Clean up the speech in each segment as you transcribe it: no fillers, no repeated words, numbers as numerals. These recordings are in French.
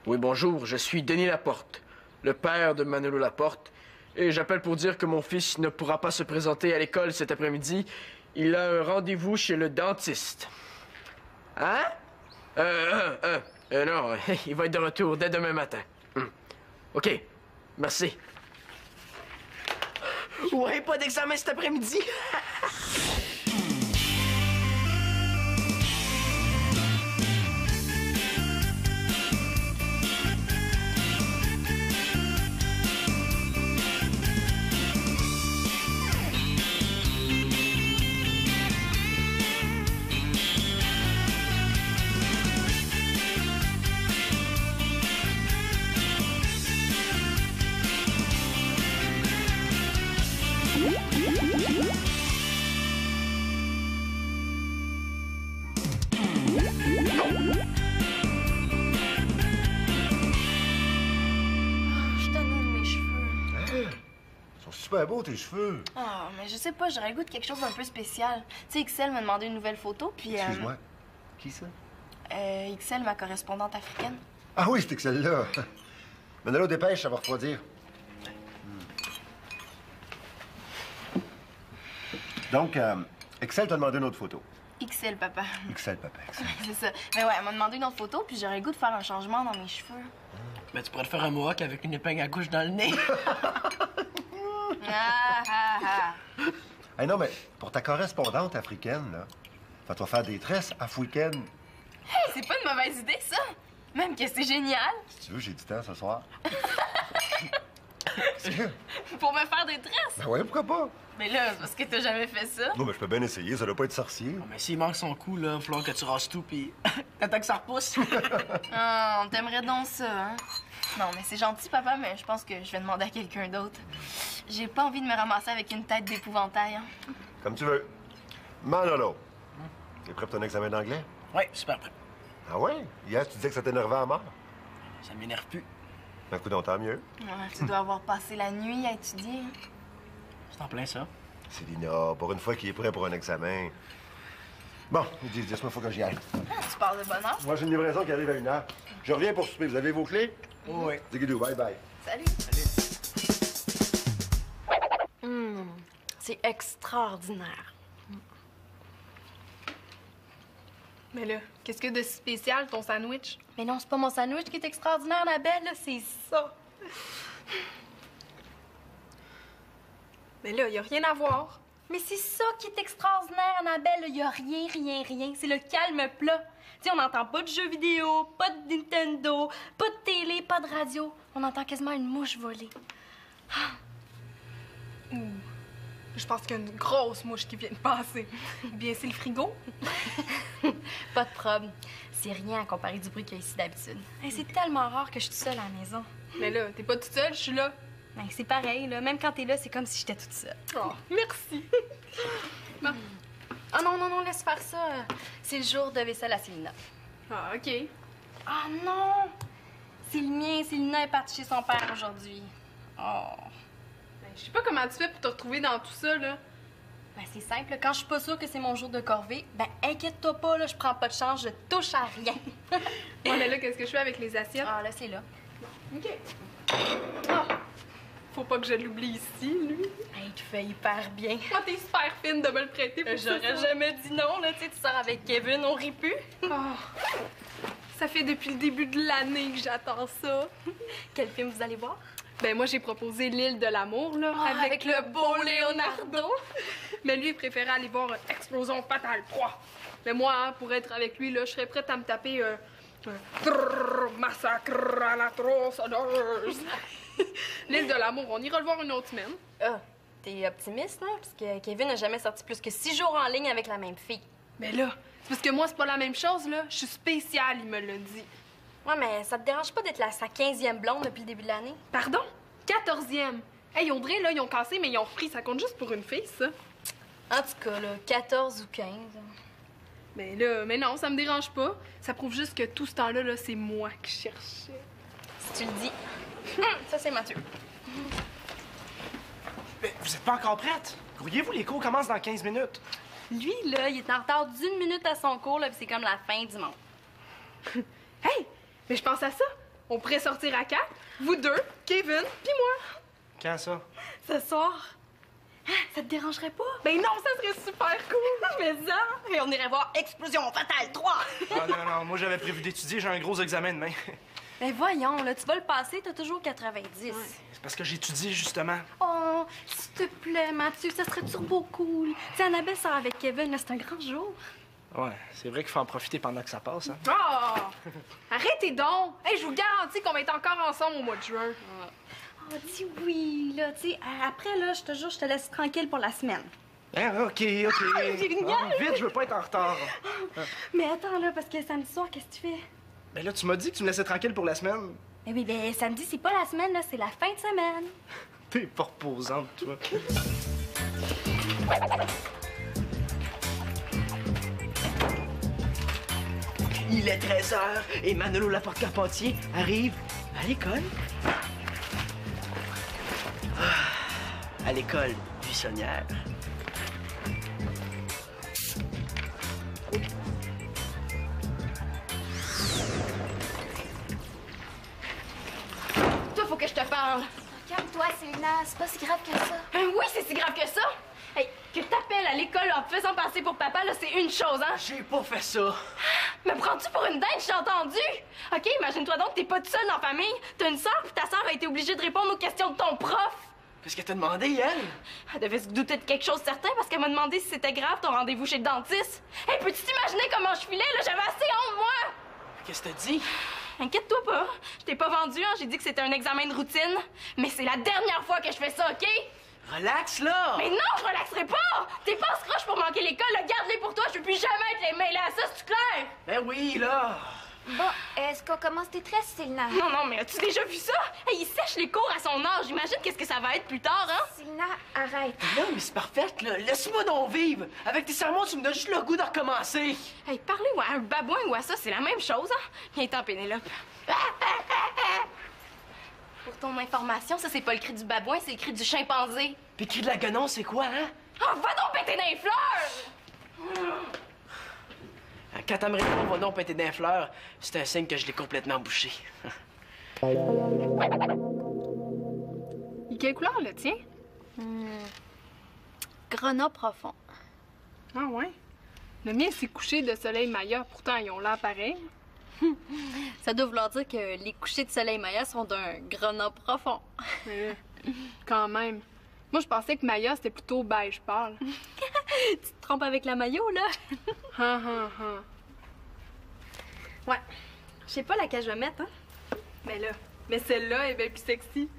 Oui, bonjour, je suis Denis Laporte, le père de Manolo Laporte, et j'appelle pour dire que mon fils ne pourra pas se présenter à l'école cet après-midi. Il a un rendez-vous chez le dentiste. Hein? Non, il va être de retour dès demain matin. OK, merci. Ouais, pas d'examen cet après-midi. Super beau tes cheveux. Ah, mais je sais pas, j'aurais le goût de quelque chose d'un peu spécial. Tu sais, XL m'a demandé une nouvelle photo, puis... Excuse-moi. Qui ça? XL, ma correspondante africaine. Ah oui, c'était celle-là. Manolo, dépêche, ça va refroidir. Donc, Excel t'a demandé une autre photo. XL, papa. XL, papa, XL. C'est ça. Mais ouais, elle m'a demandé une autre photo, puis j'aurais le goût de faire un changement dans mes cheveux. Mais tu pourrais te faire un mohawk avec une épingle à couche dans le nez. Hey, non, mais pour ta correspondante africaine, là, va-toi faire des tresses africaines. Hey, c'est pas une mauvaise idée, ça! Même que c'est génial! Si tu veux, j'ai du temps ce soir. Pour me faire des tresses? Ben ouais, pourquoi pas? Mais là, c'est parce que t'as jamais fait ça. Non, mais je peux bien essayer, ça doit pas être sorcier. Mais s'il manque son coup, là, il va falloir que tu rasses tout, puis t'attends que ça repousse. Ah, t'aimerais donc ça, hein? Non, mais c'est gentil, papa, mais je pense que je vais demander à quelqu'un d'autre. J'ai pas envie de me ramasser avec une tête d'épouvantail, hein? Comme tu veux. Manolo, t'es prêt pour ton examen d'anglais? Oui, super prêt. Ah ouais? Hier, tu disais que ça t'énervait à mort. Ça m'énerve plus. Un coup tant mieux. Ouais, tu dois avoir passé la nuit à étudier, hein? C'est en plein ça. Célina, pour une fois qu'il est prêt pour un examen. Bon, dis-moi, il faut que j'y aille. Ah, tu parles de bonheur? Moi, j'ai une livraison qui arrive à 1h. Je reviens pour souper. Vous avez vos clés? Oui. Zigidou, bye bye. Salut! C'est extraordinaire. Mais là, qu'est-ce que de si spécial, ton sandwich? Mais non, c'est pas mon sandwich qui est extraordinaire, la belle, là, c'est ça. Mais là, y a rien à voir. Mais c'est ça qui est extraordinaire, Annabelle. Il y a rien, rien. C'est le calme plat. Tu sais, on n'entend pas de jeux vidéo, pas de Nintendo, pas de télé, pas de radio. On entend quasiment une mouche voler. Je pense qu'il y a une grosse mouche qui vient de passer. Ou bien c'est le frigo. Pas de problème. C'est rien à comparer du bruit qu'il y a ici d'habitude. Hey, c'est tellement rare que je suis toute seule à la maison. Mais là, t'es pas toute seule, je suis là. Ben, c'est pareil, là. Même quand t'es là, c'est comme si j'étais toute seule. Oh, merci. Bon. Ah non, laisse faire ça. C'est le jour de vaisselle à Célina. Ah, OK. Ah non! C'est le mien, Célina est partie chez son père aujourd'hui. Oh. Ben, je sais pas comment tu fais pour te retrouver dans tout ça, là. Ben, c'est simple. Quand je suis pas sûre que c'est mon jour de corvée, ben, inquiète-toi pas, là, je prends pas de chance, je touche à rien. Ouais, mais là, qu'est-ce que je fais avec les assiettes? Ah, là, c'est là. OK. Ah! Faut pas que je l'oublie ici, lui. Hey, tu fais hyper bien. Moi, t'es super fine de me le prêter pour ça. J'aurais jamais dit non, là. Tu sais, tu sors avec Kevin, on rit plus. Oh. Ça fait depuis le début de l'année que j'attends ça. Quel film vous allez voir? Ben moi, j'ai proposé L'île de l'amour, là, avec le beau Leonardo. Mais lui, il préférait aller voir Explosion Fatale 3. Mais moi, hein, pour être avec lui, là, je serais prête à me taper massacre à la tronçonneuse. L'île de l'amour, on ira le voir une autre semaine. Ah, t'es optimiste, hein? Parce que Kevin n'a jamais sorti plus que 6 jours en ligne avec la même fille. Mais là, c'est parce que moi, c'est pas la même chose, là. Je suis spéciale, il me l'a dit. Ouais, mais ça te dérange pas d'être sa 15e blonde depuis le début de l'année? Pardon? 14e. Hey, Audrey, là, ils ont cassé, mais ils ont repris. Ça compte juste pour une fille, ça. En tout cas, là, 14 ou 15. Mais là, mais non, ça me dérange pas. Ça prouve juste que tout ce temps-là, là, c'est moi qui cherchais. Si tu le dis. Ça, c'est Mathieu. Mais vous êtes pas encore prête? Courriez-vous, les cours commencent dans 15 minutes. Lui, là, il est en retard d'1 minute à son cours, là, puis c'est comme la fin du monde. Hey! Mais je pense à ça. On pourrait sortir à 4, vous deux, Kevin, puis moi. Quand ça? Ce soir. Ah, ça te dérangerait pas? Ben non, ça serait super cool. Mais ça! Et on irait voir Explosion Fatale 3! Ah non, moi j'avais prévu d'étudier, j'ai un gros examen demain. Ben voyons, là, tu vas le passer, t'as toujours 90. C'est parce que j'étudie, justement. Oh, s'il te plaît, Mathieu, ça serait turbo cool. Tu sais, Annabelle sort avec Kevin, là, c'est un grand jour. Ouais, c'est vrai qu'il faut en profiter pendant que ça passe, hein. Oh! Arrêtez donc! Hey, je vous garantis qu'on va être encore ensemble au mois de juin. Oh, dis oui, là, tu sais. Après, là, je te jure, je te laisse tranquille pour la semaine. Hein, OK. Génial! Vite, je veux pas être en retard. Mais attends, là, parce que samedi soir, qu'est-ce que tu fais? Ben là, tu m'as dit que tu me laissais tranquille pour la semaine. Eh oui, ben samedi, c'est pas la semaine, là, c'est la fin de semaine. T'es pas reposante, toi. Il est 13h et Manolo Laporte-Carpentier arrive à l'école. À l'école buissonnière. Toi, faut que je te parle. Calme-toi, Célina, c'est pas si grave que ça. Oui, c'est si grave que ça. Hey, que t'appelles à l'école en te faisant passer pour papa, là, c'est une chose, hein? J'ai pas fait ça. Me prends-tu pour une dinde, j'ai entendu? OK, imagine-toi donc que t'es pas tout seul dans la famille. T'as une sœur, puis ta sœur a été obligée de répondre aux questions de ton prof. Qu'est-ce qu'elle t'a demandé, elle? Elle devait se douter de quelque chose de certain parce qu'elle m'a demandé si c'était grave ton rendez-vous chez le dentiste. Hey, peux-tu t'imaginer comment je filais, là? J'avais assez honte, moi! Qu'est-ce que t'as dit? Inquiète-toi pas. Je t'ai pas vendu, hein. J'ai dit que c'était un examen de routine. Mais c'est la dernière fois que je fais ça, OK? Relax, là! Mais non, je relaxerai pas! T'es pas ce croche pour manquer l'école, là. Garde-les pour toi. Je peux plus jamais être les mêlés à ça, c'est clair? Ben oui, là! Bon, est-ce qu'on commence tes tresses, Célina? Non, mais as-tu déjà vu ça? Hey, il sèche les cours à son âge. Imagine qu'est-ce que ça va être plus tard, hein? Célina, arrête. Non, mais c'est parfait, là. Laisse-moi donc vivre. Avec tes sermons, tu me donnes juste le goût de recommencer. Hey, parler ou à un babouin ou à ça, c'est la même chose, hein? Viens-t'en, Pénélope. Pour ton information, ça, c'est pas le cri du babouin, c'est le cri du chimpanzé. Puis cri de la guenon, c'est quoi, hein? Oh, va donc péter dans les fleurs! Quand elle me répond, va donc péter des fleurs, c'est un signe que je l'ai complètement bouché. Il est quelle couleur, le tien? Grenat profond. Ah ouais? Le mien, c'est couché de soleil Maya. Pourtant, ils ont l'air pareil. Ça doit vouloir dire que les couchers de soleil Maya sont d'un grenat profond. Mais là, quand même. Moi, je pensais que Maya, c'était plutôt beige pâle. Tu te trompes avec la maillot, là? Ouais. Je sais pas laquelle je vais mettre, hein? Mais celle-là est belle plus sexy.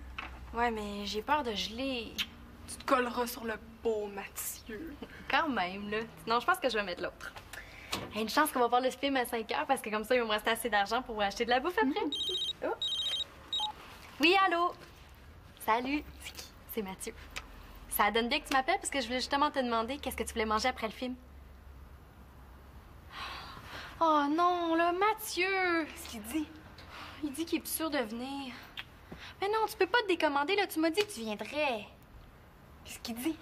Ouais, mais j'ai peur de geler. Tu te colleras sur le beau Mathieu. Quand même, là. Non, je pense que je vais mettre l'autre. Une chance qu'on va voir le film à 5 heures parce que comme ça, il va me rester assez d'argent pour acheter de la bouffe après. Oh. Oui, allô? Salut. C'est qui? C'est Mathieu. Ça donne bien que tu m'appelles parce que je voulais justement te demander qu'est-ce que tu voulais manger après le film. Oh non, là, Mathieu! Qu'est-ce qu'il dit? Il dit qu'il est plus sûr de venir. Mais non, tu peux pas te décommander, là. Tu m'as dit que tu viendrais. Qu'est-ce qu'il dit?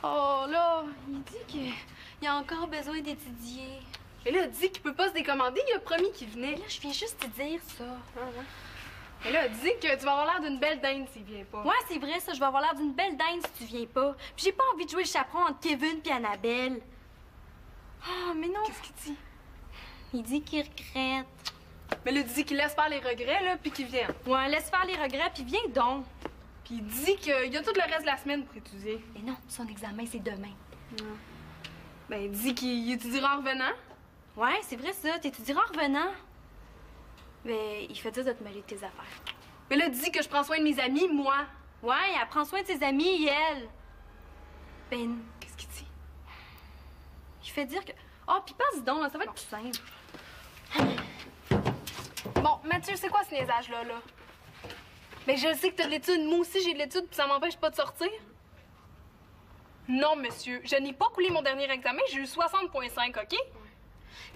Oh là, il dit qu'il a encore besoin d'étudier. Et là, dis qu'il peut pas se décommander. Il a promis qu'il venait. Mais là, je viens juste te dire ça. Et là, dis que tu vas avoir l'air d'une belle dinde s'il vient pas. Ouais, c'est vrai, ça. Je vais avoir l'air d'une belle dinde si tu viens pas. Puis j'ai pas envie de jouer le chaperon entre Kevin et Annabelle. Oh, mais non. Qu'est-ce qu'il dit? Il dit qu'il regrette. Mais là, dis qu'il laisse faire les regrets, là, puis qu'il vienne. Ouais, laisse faire les regrets, puis viens donc. Puis il dit qu'il y a tout le reste de la semaine pour étudier. Mais non, son examen, c'est demain. Ben, dis qu'il étudiera en revenant. Ouais, c'est vrai ça. T'étudieras en revenant. Mais il fait dire de te mêler de tes affaires. Mais là, dis que je prends soin de mes amis, moi. Ouais, elle prend soin de ses amis, elle. Ben, Qu'est-ce qu'il dit? il fait dire que... Oh, puis passe donc, là, ça va être plus simple. Bon, Mathieu, c'est quoi ce niaisage-là, là? Mais je sais que t'as de l'étude. Moi aussi, j'ai de l'étude, puis ça m'empêche pas de sortir. Non, monsieur. Je n'ai pas coulé mon dernier examen. J'ai eu 60,5, OK?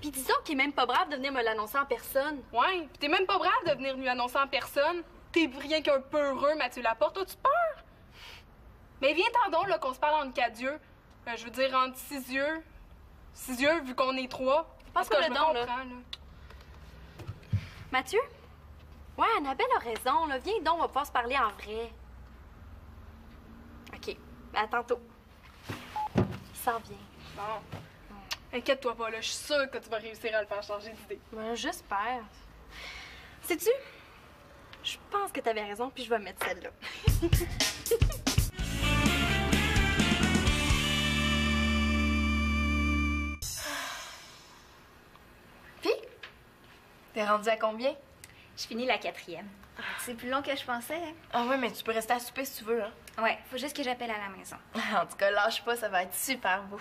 Puis disons qu'il est même pas brave de venir me l'annoncer en personne. Ouais, puis t'es même pas brave de venir lui annoncer en personne. T'es rien qu'un peu heureux, Mathieu Laporte. As-tu peur? Mais viens-t'en donc, là, qu'on se parle entre 4 yeux. Je veux dire, entre 6 yeux. 6 yeux, vu qu'on est 3. Pense que que je le me don, là. comprends, là. Mathieu, Ouais, Annabelle a raison, là. Viens donc, on va pouvoir se parler en vrai. OK. À tantôt. Il s'en vient. Bon. Inquiète-toi pas, là. Je suis sûre que tu vas réussir à le faire changer d'idée. Ben, j'espère. Sais-tu? Je pense que t'avais raison, puis je vais mettre celle-là. Puis? T'es rendu à combien? Je finis la 4e. C'est plus long que je pensais. Hein? Ah ouais, mais tu peux rester à souper si tu veux, hein? Ouais, faut juste que j'appelle à la maison. En tout cas, lâche pas, ça va être super beau.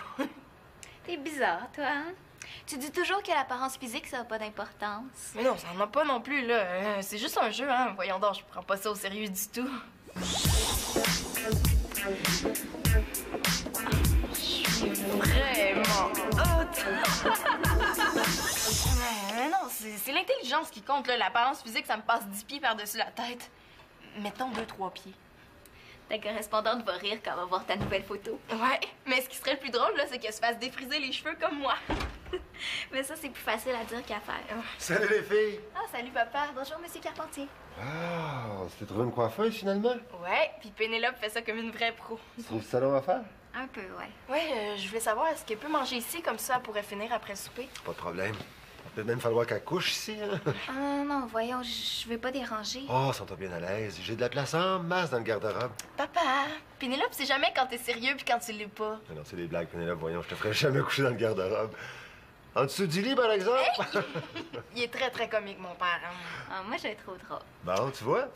T'es bizarre, toi, hein? Tu dis toujours que l'apparence physique, ça n'a pas d'importance. Mais non, ça en a pas non plus, là. C'est juste un jeu, hein. Voyons donc, je prends pas ça au sérieux du tout. Je suis vraiment hot! Mais non, c'est l'intelligence qui compte, là. L'apparence physique, ça me passe 10 pieds par-dessus la tête. Mettons 2-3 pieds. Ta correspondante va rire quand elle va voir ta nouvelle photo. Ouais, mais ce qui serait le plus drôle, là, c'est qu'elle se fasse défriser les cheveux comme moi. Mais ça, c'est plus facile à dire qu'à faire. Salut les filles! Ah, salut, papa. Bonjour, Monsieur Carpentier. Ah, c'était trouvé une coiffeuse finalement? Ouais, puis Pénélope fait ça comme une vraie pro. C'est du salon à faire? Un peu, ouais. Ouais, je voulais savoir, est-ce qu'elle peut manger ici, comme ça, elle pourrait finir après le souper? Pas de problème. Il peut même falloir qu'elle couche ici, hein? Ah non, voyons, je veux pas déranger. Oh, sens-toi bien à l'aise. J'ai de la place en masse dans le garde-robe. Papa, Pénélope, c'est jamais quand t'es sérieux puis quand tu l'es pas. Mais non, c'est des blagues, Pénélope. Voyons, je te ferai jamais coucher dans le garde-robe. En dessous du lit, par exemple? Il est très, très comique, mon père. Hein? Ah, moi, je le trouve drôle. Bon, tu vois?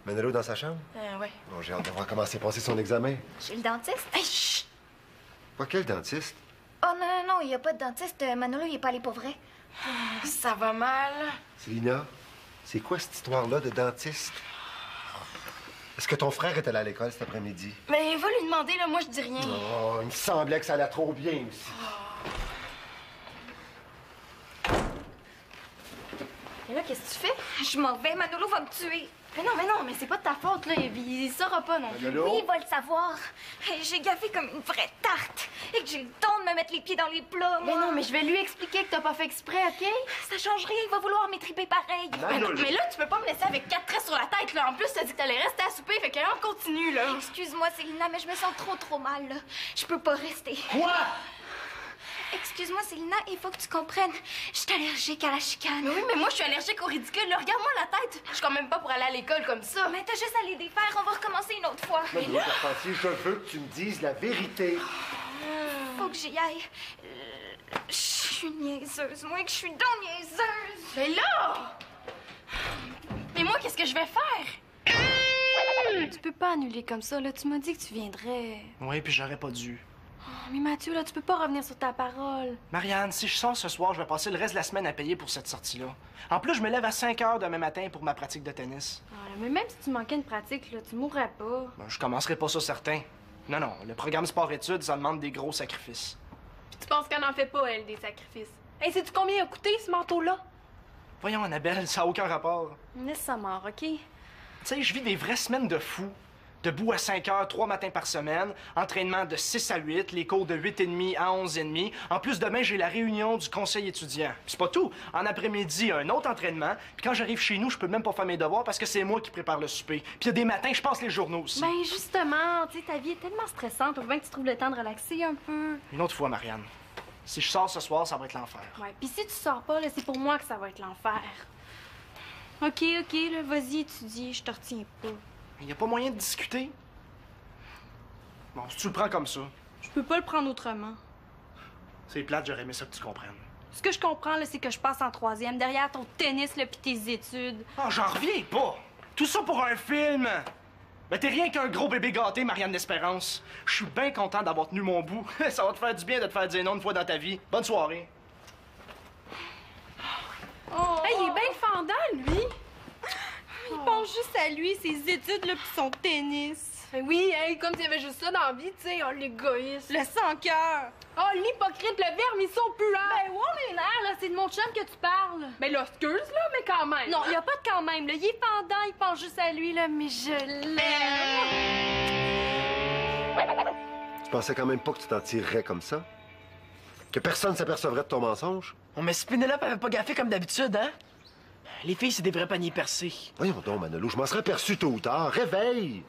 Manolo dans sa chambre? Ouais. Bon, j'ai hâte de voir comment s'est passé son examen. Chez le dentiste? Hey, chut! Pas quel dentiste? Oh non, non, non, il n'y a pas de dentiste. Manolo, il est pas allé pour vrai. Ça va mal. Célina, c'est quoi cette histoire-là de dentiste? Est-ce que ton frère est allé à l'école cet après-midi? Mais va lui demander, là, moi, je dis rien. Oh, il me semblait que ça allait trop bien aussi. Et là, qu'est-ce que tu fais? Je m'en vais, Manolo va me tuer. Mais non, mais c'est pas de ta faute, là. Il saura pas non plus. Manolo? Oui, il va le savoir. J'ai gaffé comme une vraie tarte. Et que j'ai le temps de me mettre les pieds dans les plats, Mais moi. non, mais je vais lui expliquer que t'as pas fait exprès, OK? Ça change rien, il va vouloir m'étriper pareil. Mais là, tu peux pas me laisser avec 4 traits sur la tête, là. En plus, t'as dit que t'allais rester à souper, fait que là, on continue, là. Excuse-moi, Célina, mais je me sens trop mal, là. Je peux pas rester. Quoi? Excuse-moi, Célina, il faut que tu comprennes. Je suis allergique à la chicane. Mais oui, mais moi, je suis allergique au ridicule. Là, regarde-moi la tête. Je suis quand même pas pour aller à l'école comme ça. Mais t'as juste à les défaire, on va recommencer une autre fois. Manolo Carpentier, je veux que tu me dises la vérité. Faut que j'y aille. Je suis niaiseuse, moi que je suis donc niaiseuse. Mais là! Mais moi, qu'est-ce que je vais faire? Tu peux pas annuler comme ça, là. Tu m'as dit que tu viendrais. Oui, puis j'aurais pas dû. Oh, mais Mathieu, là, tu peux pas revenir sur ta parole. Marianne, si je sors ce soir, je vais passer le reste de la semaine à payer pour cette sortie-là. En plus, je me lève à 5 heures demain matin pour ma pratique de tennis. Ah, mais même si tu manquais une pratique, là, tu mourrais pas. Ben, je commencerai pas ça certain. Non, le programme sport-études, ça demande des gros sacrifices. Puis tu penses qu'elle n'en fait pas, elle, des sacrifices. Hey, sais-tu combien il a coûté, ce manteau-là? Voyons, Annabelle, ça a aucun rapport. Laisse ça mort, OK? Tu sais, je vis des vraies semaines de fou. Debout à 5 heures, 3 matins par semaine, entraînement de 6 à 8, les cours de 8h30 à 11h30. En plus, demain, j'ai la réunion du conseil étudiant. Puis c'est pas tout. En après-midi, un autre entraînement. Puis quand j'arrive chez nous, je peux même pas faire mes devoirs parce que c'est moi qui prépare le souper. Puis il y a des matins, je passe les journaux aussi. Ben, justement, tu sais, ta vie est tellement stressante. Faut bien que tu trouves le temps de relaxer un peu. Une autre fois, Marianne. Si je sors ce soir, ça va être l'enfer. Ouais, puis si tu sors pas, là, c'est pour moi que ça va être l'enfer. OK, là, vas-y, étudie, je te retiens pas. Il n'y a pas moyen de discuter. Bon, si tu le prends comme ça, Je peux pas le prendre autrement. c'est plate, j'aurais aimé ça que tu comprennes. Ce que je comprends, là, c'est que je passe en 3e, derrière ton tennis, là, pis tes études. Oh, j'en reviens pas! Tout ça pour un film! Ben, t'es rien qu'un gros bébé gâté, Marianne d'Espérance. Je suis bien content d'avoir tenu mon bout. Ça va te faire du bien de te faire dire non une fois dans ta vie. Bonne soirée. Hey, il est bien fendant, lui! Il pense juste à lui, ses études, là, pis son tennis. Ben oui, hey, comme s'il y avait juste ça dans la vie, tu sais. Oh, l'égoïste. Le sans-cœur. Oh, l'hypocrite, le vermisseau puant. Ben, wow, les nerfs, là, c'est de mon chum que tu parles. Ben là, excuse, là, mais quand même. Non, il y a pas de quand même, là. Il est pendant, il pense juste à lui, là, mais je l'aime. Tu pensais quand même pas que tu t'en tirerais comme ça? Que personne s'apercevrait de ton mensonge? Oh, mais si Pénélope avait pas gaffé comme d'habitude, hein? Les filles, c'est des vrais paniers percés. Voyons donc, Manolo, je m'en serais perçu tôt ou tard. Réveille!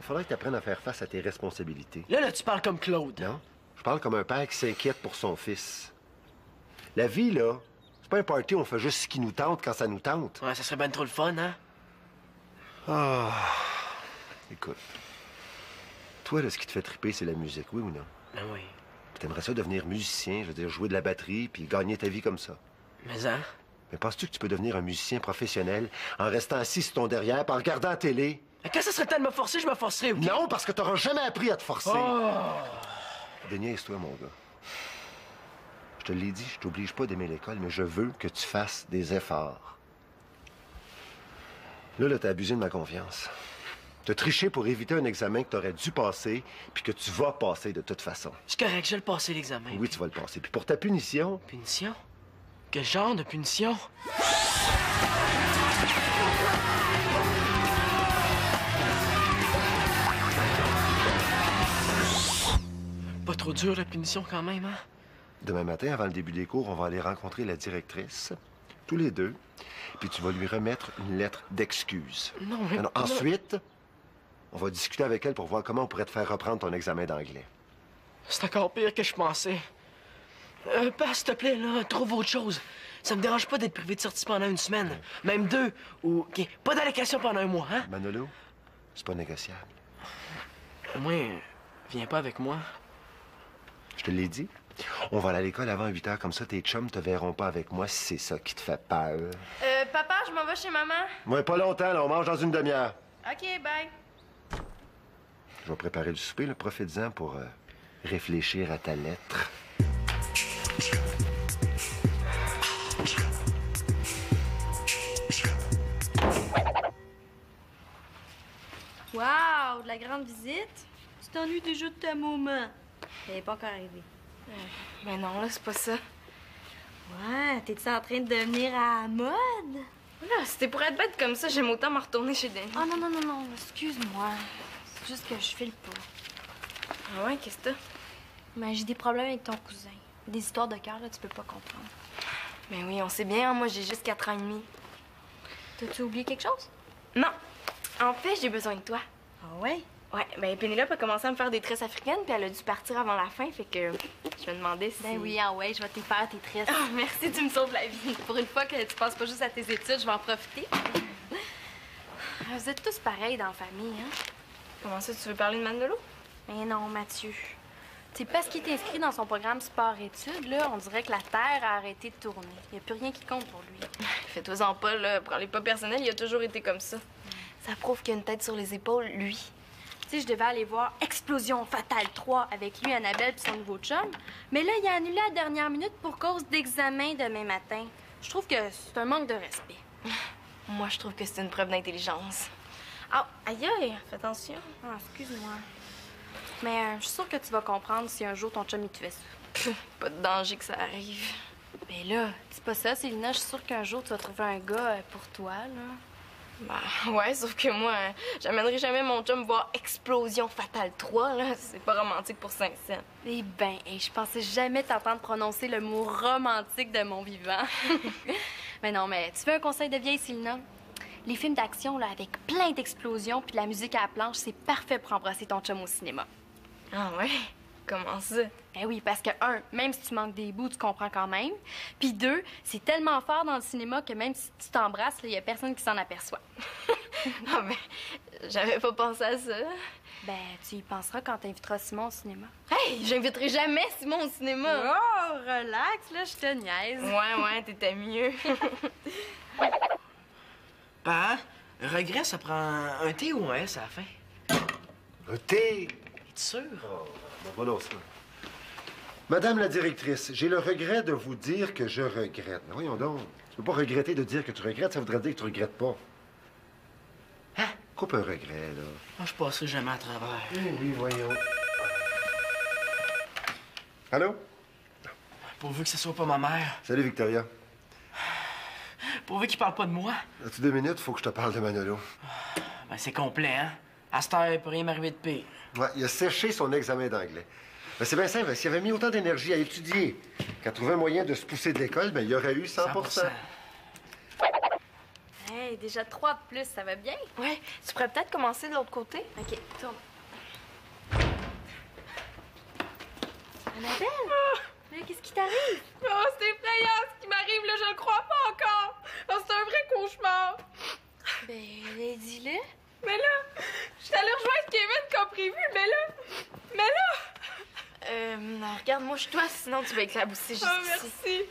Il faudrait que tu apprennes à faire face à tes responsabilités. Là, tu parles comme Claude. Non? Je parle comme un père qui s'inquiète pour son fils. La vie, là, c'est pas un party où on fait juste ce qui nous tente quand ça nous tente. Ouais, ça serait bien trop le fun, hein? Ah... Écoute, toi, là, ce qui te fait triper, c'est la musique, oui ou non? Ben oui. Puis t'aimerais ça devenir musicien, je veux dire, jouer de la batterie, puis gagner ta vie comme ça. Mais hein? Mais penses-tu que tu peux devenir un musicien professionnel en restant assis sur ton derrière, puis en regardant la télé? Mais quand ça serait le temps de me forcer, je me forcerais, OK? Non, parce que t'auras jamais appris à te forcer. Oh! Déniaise-toi, mon gars. Je te l'ai dit, je t'oblige pas d'aimer l'école, mais je veux que tu fasses des efforts. Là, t'as abusé de ma confiance. T'as triché pour éviter un examen que t'aurais dû passer, puis que tu vas passer de toute façon. C'est correct, je vais le passer, l'examen. Oui, tu vas le passer. Puis pour ta punition... Punition? Quel genre de punition? Pas trop dur, la punition, quand même, hein? Demain matin, avant le début des cours, on va aller rencontrer la directrice, tous les deux, puis tu vas lui remettre une lettre d'excuse. Non, mais... Alors, ensuite, on va discuter avec elle pour voir comment on pourrait te faire reprendre ton examen d'anglais. C'est encore pire que je pensais. Pas, s'il te plaît, là, trouve autre chose. Ça me dérange pas d'être privé de sortie pendant une semaine. Même 2. Ou, OK, pas d'allocation pendant 1 mois, hein? Manolo, c'est pas négociable. Au moins, viens pas avec moi. Je te l'ai dit. On va aller à l'école avant 8 heures, comme ça tes chums te verront pas avec moi si c'est ça qui te fait peur. Papa, je m'en vais chez maman. Moi, pas longtemps, là, on mange dans une demi-heure. OK, bye. Je vais préparer le souper, là, profite-en pour réfléchir à ta lettre. Wow, de la grande visite? Tu t'ennuies déjà de ta maman. Elle n'est pas encore arrivée. Mais non, là, c'est pas ça. Ouais, t'es-tu en train de devenir à la mode? Là, c'était pour être bête comme ça, j'aime autant me retourner chez Denis. Oh non, excuse-moi. C'est juste que je file pas. Ah ouais, qu'est-ce que t'as? Mais j'ai des problèmes avec ton cousin. Des histoires de cœur, là, tu peux pas comprendre. Ben oui, on sait bien, hein, moi j'ai juste 4 ans et demi. T'as-tu oublié quelque chose? Non. En fait, j'ai besoin de toi. Ah ouais? Ouais, ben Pénélope a commencé à me faire des tresses africaines, puis elle a dû partir avant la fin, fait que je me demandais si... Ben oui, ah ouais, je vais te faire tes tresses. Ah, merci, tu me sauves la vie. Pour une fois que tu passes pas juste à tes études, je vais en profiter. Vous êtes tous pareils dans la famille, hein? Comment ça, tu veux parler de Manolo? Mais non, Mathieu. C'est parce qu'il est inscrit dans son programme sport-études, là, on dirait que la Terre a arrêté de tourner. Il n'y a plus rien qui compte pour lui. Fais-toi-en pas, là. Prends-les pas personnels, il a toujours été comme ça. Ça prouve qu'il a une tête sur les épaules, lui. Tu sais, je devais aller voir Explosion Fatale 3 avec lui, Annabelle puis son nouveau chum. Mais là, il a annulé à la dernière minute pour cause d'examen demain matin. Je trouve que c'est un manque de respect. Moi, je trouve que c'est une preuve d'intelligence. Ah, aïe, aïe, fais attention. Ah, excuse-moi. Mais je suis sûre que tu vas comprendre si un jour ton chum il te fait ça. Pas de danger que ça arrive. Mais là, dis pas ça, Célina. Je suis sûre qu'un jour tu vas trouver un gars pour toi, là. Bah, ouais, sauf que moi, j'amènerai jamais mon chum voir Explosion Fatale 3, là. C'est pas romantique pour Saint-Saëns. Eh ben, je pensais jamais t'entendre prononcer le mot romantique de mon vivant. Mais non, mais tu veux un conseil de vieille, Célina? Les films d'action, là, avec plein d'explosions puis de la musique à la planche, c'est parfait pour embrasser ton chum au cinéma. Ah ouais? Comment ça? Ben oui, parce que, 1, même si tu manques des bouts, tu comprends quand même. Puis 2, c'est tellement fort dans le cinéma que même si tu t'embrasses, il y a personne qui s'en aperçoit. Ah ben, j'avais pas pensé à ça. Ben, tu y penseras quand t'inviteras Simon au cinéma. Hey, j'inviterai jamais Simon au cinéma. Oh, relax, là, je te niaise. Ouais, t'étais mieux. Pa, regret, ça prend un T ou un S à la fin? Un thé! Es-tu sûr? Oh, bon, voilà ça. Madame la directrice, j'ai le regret de vous dire que je regrette. Mais voyons donc, tu peux pas regretter de dire que tu regrettes, ça voudrait dire que tu regrettes pas. Hein? Coupe un regret, là. Moi, je passerai jamais à travers. Oui, voyons. Allô? Pourvu que ce soit pas ma mère. Salut, Victoria. Pourvu qu'il parle pas de moi. As-tu 2 minutes? Faut que je te parle de Manolo. Ben, c'est complet, hein? À cette heure, il peut rien m'arriver de pire. Ouais, il a séché son examen d'anglais. Ben, c'est bien simple. S'il avait mis autant d'énergie à étudier qu'à trouver un moyen de se pousser de l'école, ben, il y aurait eu 100%. 100%. Hey, déjà 3 de plus, ça va bien? Ouais, tu pourrais peut-être commencer de l'autre côté. OK, tourne. Annabelle? Mais qu'est-ce qui t'arrive? Oh, c'est effrayant ce qui m'arrive, là, je le crois pas encore. Oh, c'est un vrai cauchemar. Ben, dis-le. Mais là, je suis allée rejoindre Kevin comme prévu, mais là... Regarde-moi chez toi, sinon tu vas éclabousser juste Oh, ici. merci.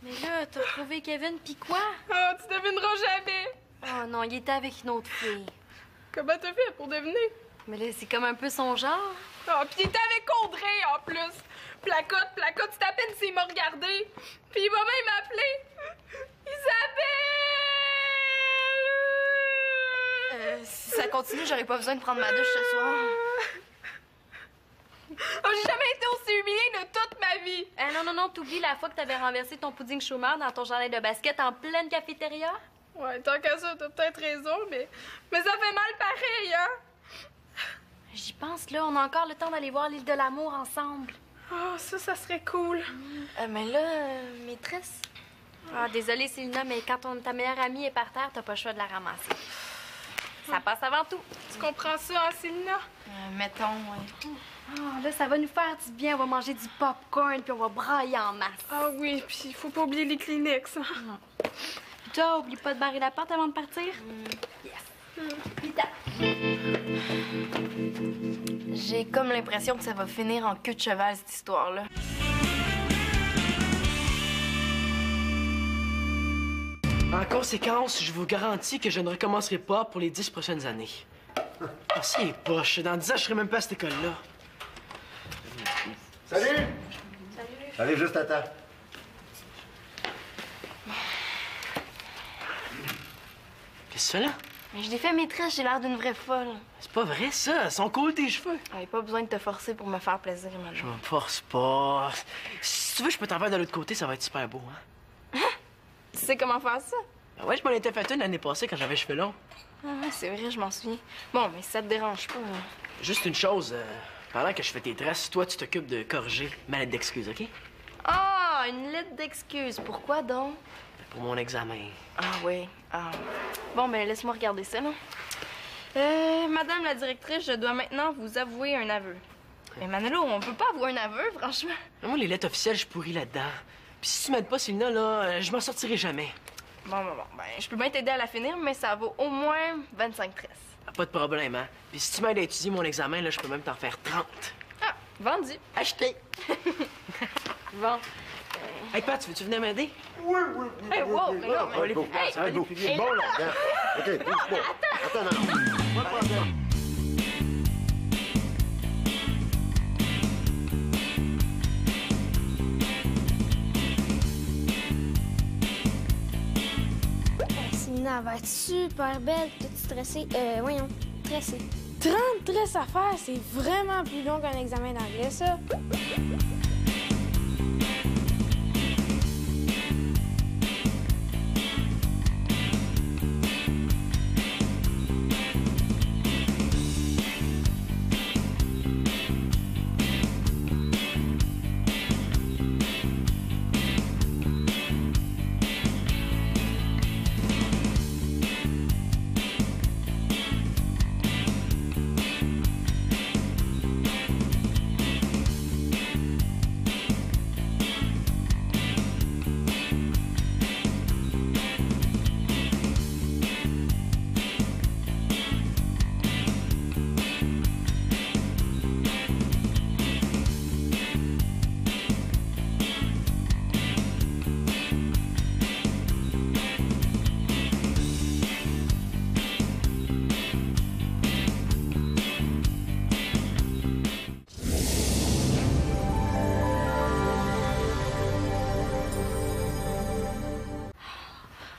Mais là, t'as retrouvé Kevin, pis quoi? Oh, tu devineras jamais. Oh non, il était avec une autre fille. Comment t'as fait pour deviner? Mais là, c'est comme un peu son genre. Oh, pis il était avec Audrey, en plus. Placote, c'est à peine s'il m'a regardé. Puis il m'a même appelé. Isabelle! Si ça continue, j'aurais pas besoin de prendre ma douche ce soir. Oh, j'ai jamais été aussi humiliée de toute ma vie. Non, t'oublies la fois que t'avais renversé ton pudding chômeur dans ton jardin de basket en pleine cafétéria? Ouais, tant qu'à ça, t'as peut-être raison, mais ça fait mal pareil, hein? J'y pense, là, on a encore le temps d'aller voir l'île de l'amour ensemble. Oh, ça serait cool. Mais là, maîtresse... Ah, désolée, Célina, mais quand ta meilleure amie est par terre, t'as pas le choix de la ramasser. Ça passe avant tout. Tu comprends ça, hein, Célina? Mettons, ouais. Ah, là, ça va nous faire du bien. On va manger du popcorn, puis on va brailler en masse. Ah oui, puis il faut pas oublier les Kleenex, hein? Puis toi, oublie pas de barrer la porte avant de partir. Yes. Vita. J'ai comme l'impression que ça va finir en queue de cheval, cette histoire-là. En conséquence, je vous garantis que je ne recommencerai pas pour les 10 prochaines années. Ah, c'est poche. Dans 10 ans, je serai même pas à cette école-là. Salut! Salut! J'arrive juste à temps. Qu'est-ce que tu fais là? Mais je l'ai fait maîtresse, j'ai l'air d'une vraie folle. C'est pas vrai, ça. Ils sont cool, tes cheveux. J'avais pas besoin de te forcer pour me faire plaisir, Je madame. me force pas. Si tu veux, je peux t'en faire de l'autre côté, ça va être super beau, hein? Tu sais comment faire ça? Ben ouais, je m'en étais fait une l'année passée quand j'avais les cheveux longs. Ah, c'est vrai, je m'en souviens. Bon, mais si ça te dérange pas. Juste une chose, pendant que je fais tes tresses, toi, tu t'occupes de corriger ma lettre d'excuse, OK? Ah, une lettre d'excuse. Pourquoi donc? Pour mon examen. Ah oui. Ah. Bon, ben laisse-moi regarder ça, là. Madame la directrice, je dois maintenant vous avouer un aveu. Mais Manolo, on peut pas avouer un aveu, franchement. Moi, les lettres officielles, je pourris là-dedans. Puis si tu m'aides pas, Célina, là, je m'en sortirai jamais. Bon, ben, je peux bien t'aider à la finir, mais ça vaut au moins 25 tresses. Ah, pas de problème, hein? Puis si tu m'aides à étudier mon examen, là, je peux même t'en faire 30. Ah, vendu. Acheté! Bon. Hey, Pat, veux-tu venir m'aider? Oui. Hey, wow, mais non, Ça va être beau. Hey, Ça va être beau. hey, Bon, là. Regarde. OK, bouge pas. Attends, non. Pas de problème. Célina va être super belle, toute stressée. Voyons, stressée. 30 tresses à faire, c'est vraiment plus long qu'un examen d'anglais, ça.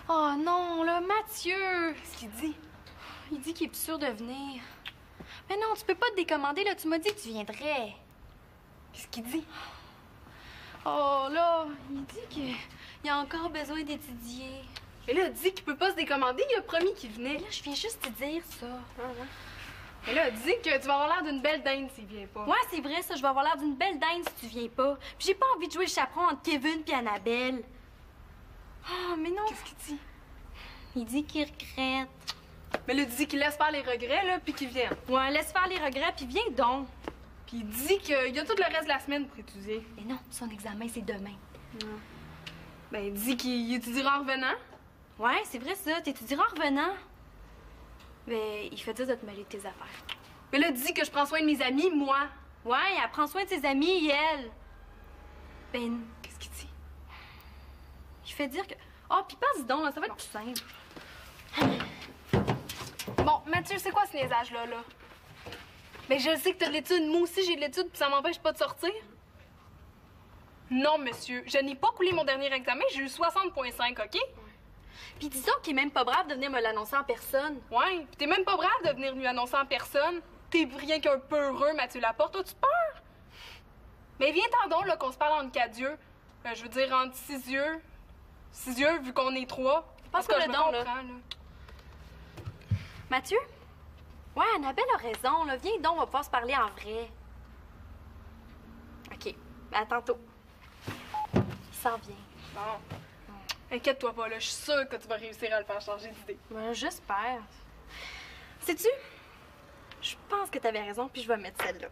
Oh non, là, Mathieu! Qu'est-ce qu'il dit? Il dit qu'il est plus sûr de venir. Mais non, tu peux pas te décommander, là. Tu m'as dit que tu viendrais. Qu'est-ce qu'il dit? Oh, là, il dit qu'il a encore besoin d'étudier. Mais là, dis qu'il peut pas se décommander, il a promis qu'il venait. Mais là, je viens juste te dire ça. Mais là, dis que tu vas avoir l'air d'une belle dinde s'il vient pas. Ouais, c'est vrai, ça. Je vais avoir l'air d'une belle dinde si tu viens pas. Puis j'ai pas envie de jouer le chaperon entre Kevin et Annabelle. Ah, mais non. Qu'est-ce qu'il dit? Il dit qu'il regrette. Mais là, il dit qu'il laisse faire les regrets, là, puis qu'il vient. Ouais, laisse faire les regrets, puis viens donc. Puis il dit qu'il y a tout le reste de la semaine pour étudier. Mais non, son examen, c'est demain. Ben, il dit qu'il étudiera en revenant. Ouais, c'est vrai ça, t'étudieras en revenant. Mais il fait dire de te mêler de tes affaires. Mais là, il dit que je prends soin de mes amis, moi. Ouais, elle prend soin de ses amis, elle. Ben, Qu'est-ce qu'il dit? il fait dire que... Oh, puis passe donc, là, ça va être plus simple. Bon, Mathieu, c'est quoi ce niaisage-là, là? Ben, je sais que t'as de l'étude. Moi aussi, j'ai de l'étude, puis ça m'empêche pas de sortir. Non, monsieur. Je n'ai pas coulé mon dernier examen. J'ai eu 60,5, OK? Puis disons qu'il est même pas brave de venir me l'annoncer en personne. Ouais, puis t'es même pas brave de venir lui annoncer en personne. T'es rien qu'un peu heureux, Mathieu Laporte. As-tu peur? Mais viens-t'en donc, là, qu'on se parle entre quatre yeux. Je veux dire, entre 6 yeux. 6 yeux, vu qu'on est 3. Passe que le je me don, là. comprends, là. Mathieu? Ouais, Annabelle a raison, là. Viens donc, on va pouvoir se parler en vrai. OK, à tantôt. Il s'en vient. Bon. Inquiète-toi pas, là. Je suis sûre que tu vas réussir à le faire changer d'idée. Ben, j'espère. Sais-tu? Je pense que t'avais raison, puis je vais mettre celle-là.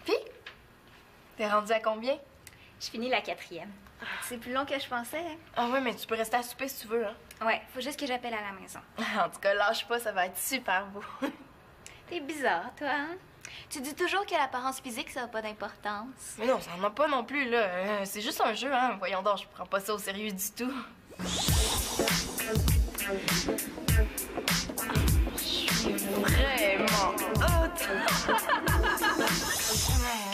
Puis, t'es rendu à combien? Je finis la 4e. C'est plus long que je pensais, hein? Ah ouais, mais tu peux rester à souper si tu veux, hein? Ouais, faut juste que j'appelle à la maison. En tout cas, lâche pas, ça va être super beau. T'es bizarre, toi, hein? Tu dis toujours que l'apparence physique, ça n'a pas d'importance. Mais non, ça en a pas non plus, là. C'est juste un jeu, hein. Voyons donc, je prends pas ça au sérieux du tout. Je suis vraiment hot.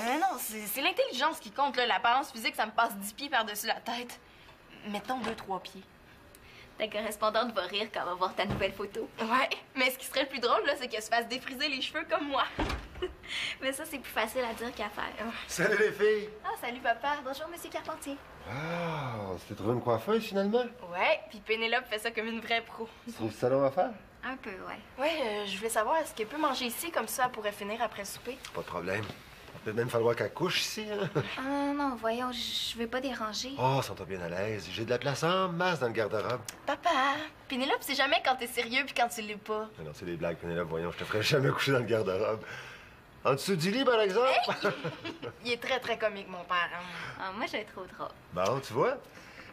Mais non, c'est l'intelligence qui compte, là. L'apparence physique, ça me passe 10 pieds par-dessus la tête. Mettons 2-3 pieds. Ta correspondante va rire quand elle va voir ta nouvelle photo. Ouais, mais ce qui serait le plus drôle, là, c'est qu'elle se fasse défriser les cheveux comme moi. Mais ça, c'est plus facile à dire qu'à faire. Salut les filles! Ah, salut, papa. Bonjour, monsieur Carpentier. Ah, c'était trouvé une coiffeuse finalement? Ouais, puis Pénélope fait ça comme une vraie pro. C'est le salon à faire? Un peu, ouais. Ouais, je voulais savoir, est-ce qu'elle peut manger ici, comme ça, elle pourrait finir après le souper? Pas de problème. Il va peut-être même falloir qu'elle couche ici, hein? Ah non, voyons, je vais pas déranger. Oh, sens-toi bien à l'aise. J'ai de la place en masse dans le garde-robe. Papa, Pénélope, c'est jamais quand t'es sérieux puis quand tu l'es pas. Mais non, c'est des blagues, Pénélope. Voyons, je te ferai jamais coucher dans le garde-robe. En dessous du lit, par exemple? Il est très, très comique, mon père. Hein? Ah, moi, je le trouve trop. Bon, tu vois?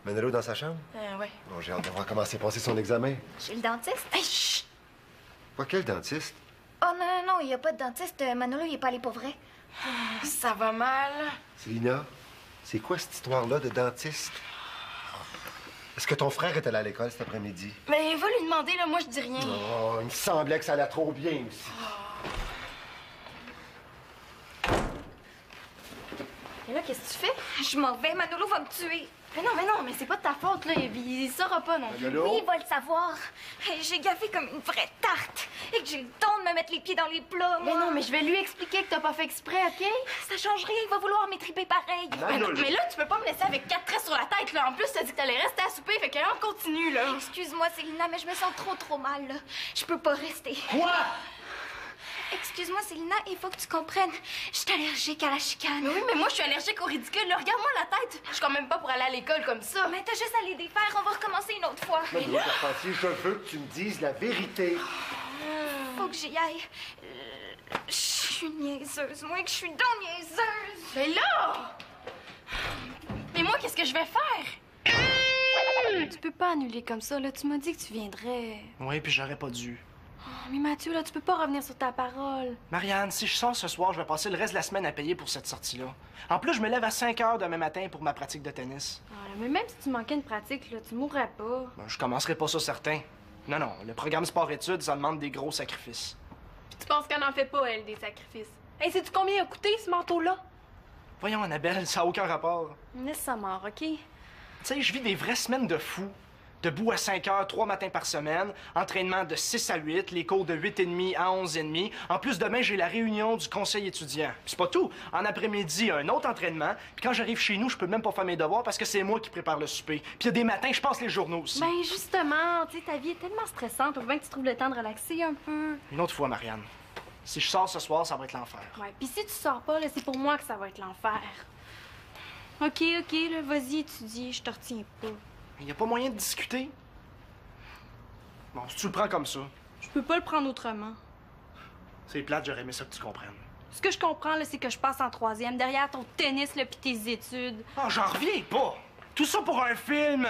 Manolo dans sa chambre? Ouais. Bon, j'ai hâte de voir comment s'est passé son examen. Chez le dentiste? Hey, chut! Quoi, quel dentiste? Oh non, il n'y a pas de dentiste. Manolo, il est pas allé pour vrai. Ça va mal. Célina, c'est quoi cette histoire-là de dentiste? Est-ce que ton frère est allé à l'école cet après-midi? Mais va lui demander, là, moi, je dis rien. Oh, il me semblait que ça allait trop bien aussi. Et là, qu'est-ce que tu fais? Je m'en vais, Manolo va me tuer. Mais non, mais c'est pas de ta faute, là. Il saura pas non plus. Manolo? Oui, il va le savoir. J'ai gaffé comme une vraie tarte et que j'ai le temps de me mettre les pieds dans les plats, moi. Mais non, mais je vais lui expliquer que t'as pas fait exprès, OK? Ça change rien, il va vouloir m'étriper pareil. Mais là, tu peux pas me laisser avec 4 traits sur la tête, là. En plus, t'as dit que t'allais rester à souper, fait que là, on continue, là. Excuse-moi, Célina, mais je me sens trop mal, là. Je peux pas rester. Quoi? Excuse-moi, Célina, il faut que tu comprennes. Je suis allergique à la chicane. Mais oui, mais moi, je suis allergique au ridicule. Là, regarde-moi la tête. Je suis quand même pas pour aller à l'école comme ça. Mais t'as juste à les défaire, on va recommencer une autre fois. Manolo Carpentier, je veux que tu me dises la vérité. Faut que j'y aille. Je suis niaiseuse, moi que je suis donc niaiseuse. Mais là! Mais moi, qu'est-ce que je vais faire? Tu peux pas annuler comme ça, là. Tu m'as dit que tu viendrais. Oui, puis j'aurais pas dû. Oh, mais Mathieu, là, tu peux pas revenir sur ta parole. Marianne, si je sors ce soir, je vais passer le reste de la semaine à payer pour cette sortie-là. En plus, je me lève à 5 heures demain matin pour ma pratique de tennis. Ah, là, mais même si tu manquais une pratique, là, tu mourrais pas. Ben, je commencerai pas ça certain. Non, le programme sport-études, ça demande des gros sacrifices. Puis tu penses qu'elle n'en fait pas, elle, des sacrifices. Hey, sais-tu combien il a coûté, ce manteau-là? Voyons, Annabelle, ça a aucun rapport. Laisse ça mort, OK? Tu sais, je vis des vraies semaines de fou. Debout à 5 heures, 3 matins par semaine, entraînement de 6 à 8, les cours de 8h30 à 11h30. En plus, demain, j'ai la réunion du conseil étudiant. Puis c'est pas tout. En après-midi, un autre entraînement. Puis quand j'arrive chez nous, je peux même pas faire mes devoirs parce que c'est moi qui prépare le souper. Puis il y a des matins, je passe les journaux aussi. Ben, justement, tu sais, ta vie est tellement stressante. Faut bien que tu trouves le temps de relaxer un peu. Une autre fois, Marianne. Si je sors ce soir, ça va être l'enfer. Ouais, pis si tu sors pas, là, c'est pour moi que ça va être l'enfer. OK, là, vas-y, étudie, je te retiens pas. Il y a pas moyen de discuter? Bon, si tu le prends comme ça, Je peux pas le prendre autrement. c'est plate, j'aurais aimé ça que tu comprennes. Ce que je comprends, là, c'est que je passe en 3e, derrière ton tennis, là, pis tes études. Oh, j'en reviens pas! Tout ça pour un film!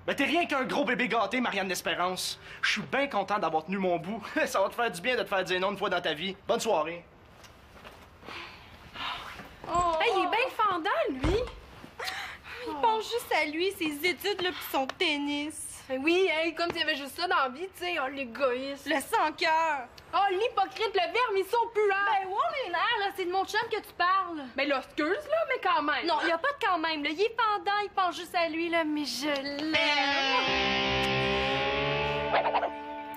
Ben, t'es rien qu'un gros bébé gâté, Marianne d'Espérance. Je suis bien content d'avoir tenu mon bout. Ça va te faire du bien de te faire dire non une fois dans ta vie. Bonne soirée. Hey, il est bien fendant, lui! Il pense juste à lui, ses études, là, pis son tennis. Ben oui, hey, comme s'il y avait juste ça dans la vie, tu sais, oh, l'égoïste. Le sans-cœur! Oh, l'hypocrite, le verbe, ils sont puants. Ben, wow, les nerfs, là, c'est de mon chum que tu parles. Ben là, excuse, là, mais quand même. Non, y a pas de quand même, là. Il est pendant, il pense juste à lui, là, mais je l'aime.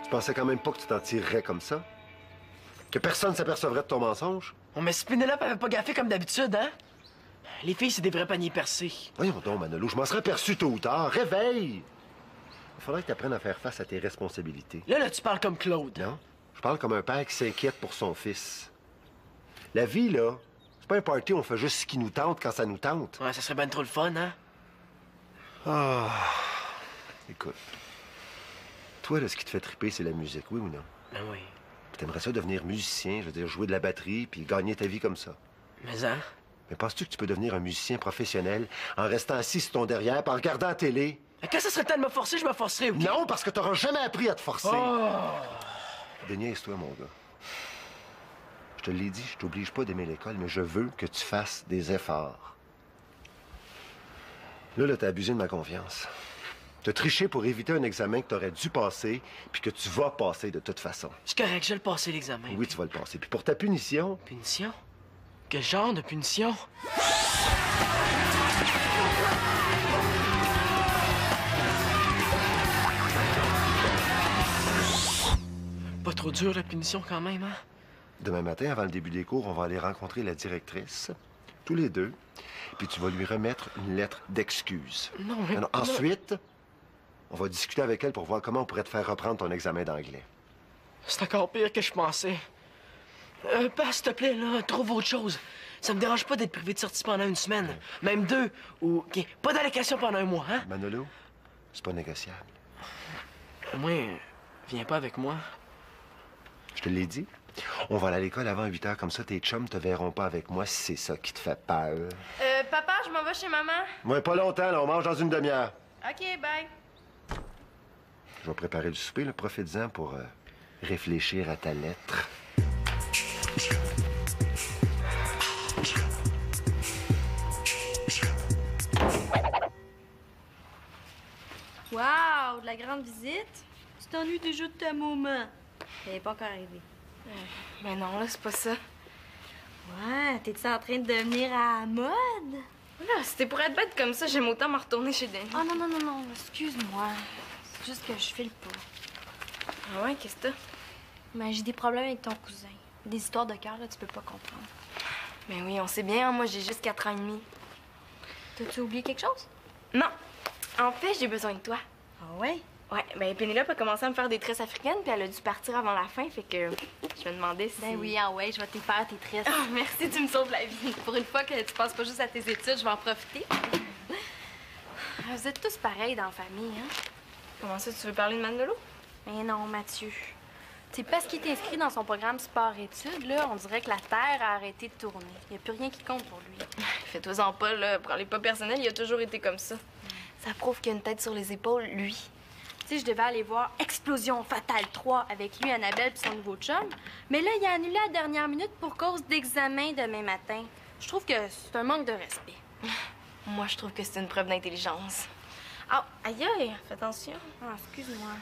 Tu pensais quand même pas que tu t'en tirerais comme ça? Que personne s'apercevrait de ton mensonge? Oh, mais si Pénélope avait pas gaffé comme d'habitude, hein? Les filles, c'est des vrais paniers percés. Voyons donc, Manolo, je m'en serais perçu tôt ou tard. Réveille! Il faudrait que tu apprennes à faire face à tes responsabilités. Là, tu parles comme Claude. Non? Je parle comme un père qui s'inquiète pour son fils. La vie, là, c'est pas un party où on fait juste ce qui nous tente quand ça nous tente. Ouais, ça serait ben trop le fun, hein? Ah. Écoute. Toi, là, ce qui te fait triper, c'est la musique, oui ou non? Ben oui. Puis t'aimerais ça devenir musicien, je veux dire, jouer de la batterie, puis gagner ta vie comme ça. Mais hein? Mais penses-tu que tu peux devenir un musicien professionnel en restant assis sur ton derrière, puis en regardant la télé? Quand ça serait le temps de me forcer, je me forcerais, OK? Non, parce que t'auras jamais appris à te forcer. Oh! Déniaise-toi, mon gars. Je te l'ai dit, je t'oblige pas d'aimer l'école, mais je veux que tu fasses des efforts. Là, t'as abusé de ma confiance. T'as triché pour éviter un examen que t'aurais dû passer, puis que tu vas passer de toute façon. C'est correct, je vais le passer, l'examen. Oui, tu vas le passer. Puis pour ta punition... Punition? Quel genre de punition? Pas trop dur, la punition, quand même, hein? Demain matin, avant le début des cours, on va aller rencontrer la directrice, tous les deux, puis tu vas lui remettre une lettre d'excuse. Non, mais... Alors, ensuite, on va discuter avec elle pour voir comment on pourrait te faire reprendre ton examen d'anglais. C'est encore pire que je pensais. Pas, s'il te plaît, là, trouve autre chose. Ça me dérange pas d'être privé de sortie pendant une semaine. Même 2, ou... OK, pas d'allocation pendant 1 mois, hein? Manolo, c'est pas négociable. Au moins, viens pas avec moi. Je te l'ai dit. On va aller à l'école avant 8 heures, comme ça tes chums te verront pas avec moi si c'est ça qui te fait peur. Papa, je m'en vais chez maman. Ouais, pas longtemps, là, on mange dans une demi-heure. OK, bye. Je vais préparer le souper, là, profite-en pour réfléchir à ta lettre. Wow, de la grande visite? Tu t'ennuies déjà de ta maman. Elle n'est pas encore arrivée. Ben non, là, c'est pas ça. Ouais, t'es-tu en train de devenir à la mode? Là, c'était pour être bête comme ça, j'aime autant me retourner chez Denis. Oh non, excuse-moi. C'est juste que je file pas. Ah ouais, qu'est-ce que t'as? Mais j'ai des problèmes avec ton cousin. Des histoires de cœur, là, tu peux pas comprendre. Ben oui, on sait bien, hein, moi j'ai juste 4 ans et demi. T'as-tu oublié quelque chose? Non. En fait, j'ai besoin de toi. Ah ouais? Ouais, ben Pénélope a commencé à me faire des tresses africaines, puis elle a dû partir avant la fin, fait que je me demandais si... Ben oui, ah ouais, je vais te faire tes tresses. Ah, merci, tu me sauves la vie. Pour une fois que tu penses pas juste à tes études, je vais en profiter. Vous êtes tous pareils dans la famille, hein? Comment ça, tu veux parler de Manolo? Mais non, Mathieu. C'est parce qu'il est inscrit dans son programme sport-études, là, on dirait que la Terre a arrêté de tourner. Il n'y a plus rien qui compte pour lui. Fais-toi-en pas, là. Prends-les pas personnels, il a toujours été comme ça. Ça prouve qu'il a une tête sur les épaules, lui. Tu sais, je devais aller voir Explosion Fatale 3 avec lui, Annabelle puis son nouveau chum. Mais là, il a annulé à la dernière minute pour cause d'examen demain matin. Je trouve que c'est un manque de respect. Moi, je trouve que c'est une preuve d'intelligence. Ah, aïe, aïe, fais attention. Ah, excuse-moi.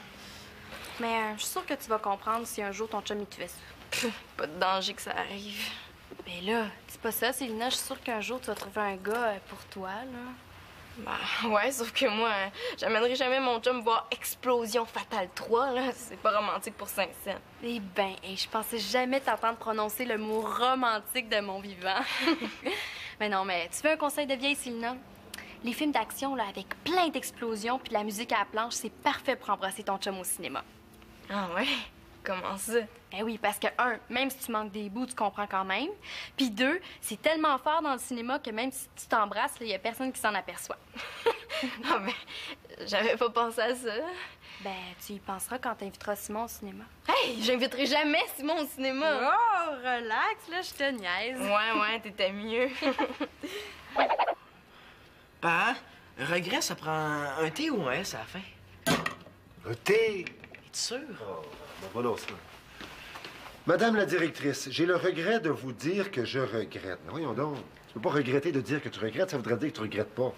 Mais je suis sûre que tu vas comprendre si un jour ton chum il te fait ça. Pas de danger que ça arrive. Mais là, dis pas ça, Célina. Je suis sûre qu'un jour tu vas trouver un gars pour toi, là. Bah, ouais, sauf que moi, j'amènerai jamais mon chum voir Explosion Fatale 3, là. C'est pas romantique pour 5 cents. Eh ben, je pensais jamais t'entendre prononcer le mot romantique de mon vivant. Mais non, mais tu veux un conseil de vieille, Célina? Les films d'action, là, avec plein d'explosions puis de la musique à la planche, c'est parfait pour embrasser ton chum au cinéma. Ah ouais? Comment ça? Eh oui, parce que, un, même si tu manques des bouts, tu comprends quand même. Puis deux, c'est tellement fort dans le cinéma que même si tu t'embrasses, il y a personne qui s'en aperçoit. Non, mais j'avais pas pensé à ça. Ben, tu y penseras quand t'inviteras Simon au cinéma. Hey, j'inviterai jamais Simon au cinéma. Oh, relax, là, je te niaise. Ouais, t'étais mieux. Parents, regret, ça prend un T ou un S à la fin? Un thé! Es-tu sûr? Oh, bon, voilà ça. Madame la directrice, j'ai le regret de vous dire que je regrette. Mais voyons donc, tu peux pas regretter de dire que tu regrettes, ça voudrait dire que tu regrettes pas.